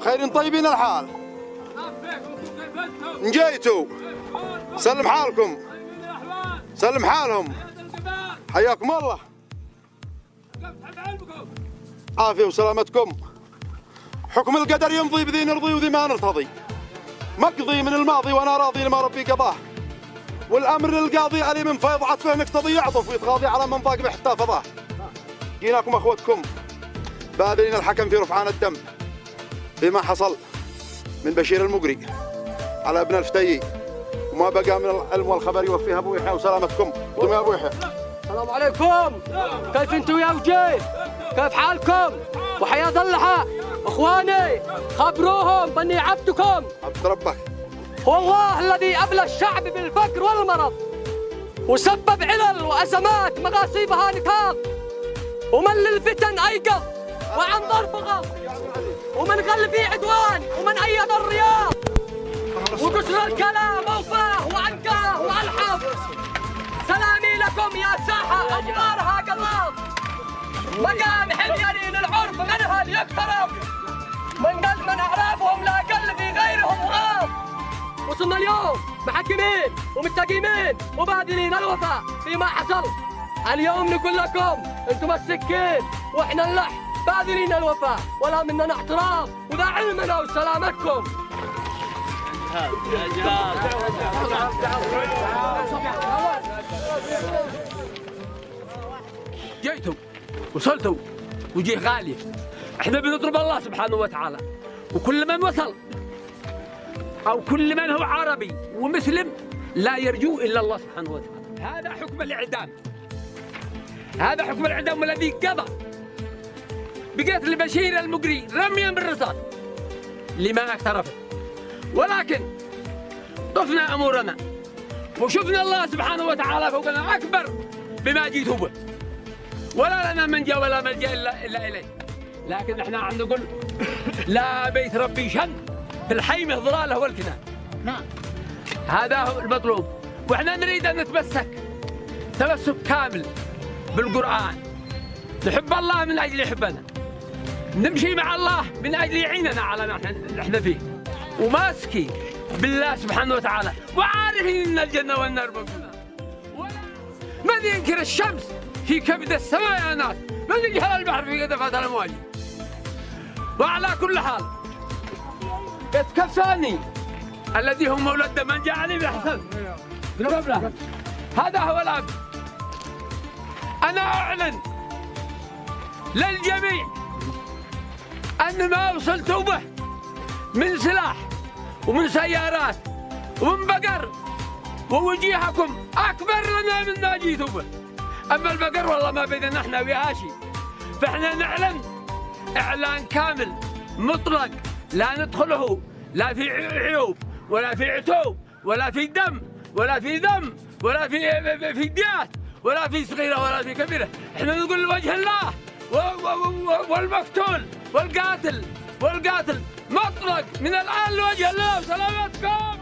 خير طيبين الحال. جيتوا سلم حالكم، سلم حالهم، حياكم الله، عافية وسلامتكم. حكم القدر يمضي بذي نرضي وذي ما نرتضي، مقضي من الماضي وانا راضي لما ربي قضاه، والامر للقاضي علي من فيض عطفه نقتضي يعطف ويتغاضي على من ضاق به حتى فضاه. جيناكم اخوتكم باذلين الحكم في رفعان الدم بما حصل من بشير المقري على ابن الفتيي، وما بقى من العلم والخبر يوفيها ابو يحيى وسلامتكم. قم يا ابو يحيى. السلام عليكم، كيف انتم يا وجيه؟ كيف حالكم؟ وحياة الله اخواني، خبروهم باني عبدكم عبد ربك. هو الله الذي ابلى الشعب بالفقر والمرض، وسبب علل وازمات مغاصيبها نكاظ، ومن للفتن ايقظ وعن ضرب غض، ومن غل في عدوان، ومن ايد الرياض، وقصر الكلام اوفاه وانقاه والحظ. سلامي لكم يا ساحه اجبارها قضاض، مقام حميانين العرف منها ليقترب، من قلب من اعرابهم لا قل في غيرهم غاض. وصلنا اليوم محكمين ومتقيمين وباذلين الوفاء فيما حصل. اليوم نقول لكم انتم السكين واحنا اللحم، باذلين الوفاء ولا مننا احترام، وذا علمنا وسلامتكم. جيتوا وصلتوا وجيه غالي، احنا بنطلب الله سبحانه وتعالى، وكل من وصل او كل من هو عربي ومسلم لا يرجو الا الله سبحانه وتعالى. هذا حكم الاعدام، هذا حكم الاعدام الذي قضى بقتل بشير المقري رميا بالرصاص لما اعترفت، ولكن طفنا امورنا وشفنا الله سبحانه وتعالى فوقنا اكبر بما جيتوا به، ولا لنا منجا ولا ملجا الا اليه. لكن احنا عم نقول لا بيت ربي شن في الحيمه ظلاله والكنان. نعم هذا هو المطلوب، واحنا نريد ان نتمسك تمسك كامل بالقران، نحب الله من اجل يحبنا، نمشي مع الله من اجل يعيننا على ما احنا فيه، وماسكي بالله سبحانه وتعالى، وعارفين ان الجنه والنار موجوده. من ينكر الشمس في كبد السماء يا ناس، من يجهل البحر في قدفات الامواج. وعلى كل حال يتكفاني الذي هو مولد من جاءني بحسن قبله، هذا هو الاب. انا اعلن للجميع ان ما وصلت به من سلاح ومن سيارات ومن بقر ووجيهكم اكبر لنا من ما جيتوا به. اما البقر والله ما بيننا احنا وياه شيء، فاحنا نعلن اعلان كامل مطلق لا ندخله لا في عيوب ولا في عتوب ولا في دم ولا في ذم ولا في ديات ولا في صغيره ولا في كبيره. احنا نقول لوجه الله والمقتول والقاتل مطلق من الان لوجه الله. وسلامتكم.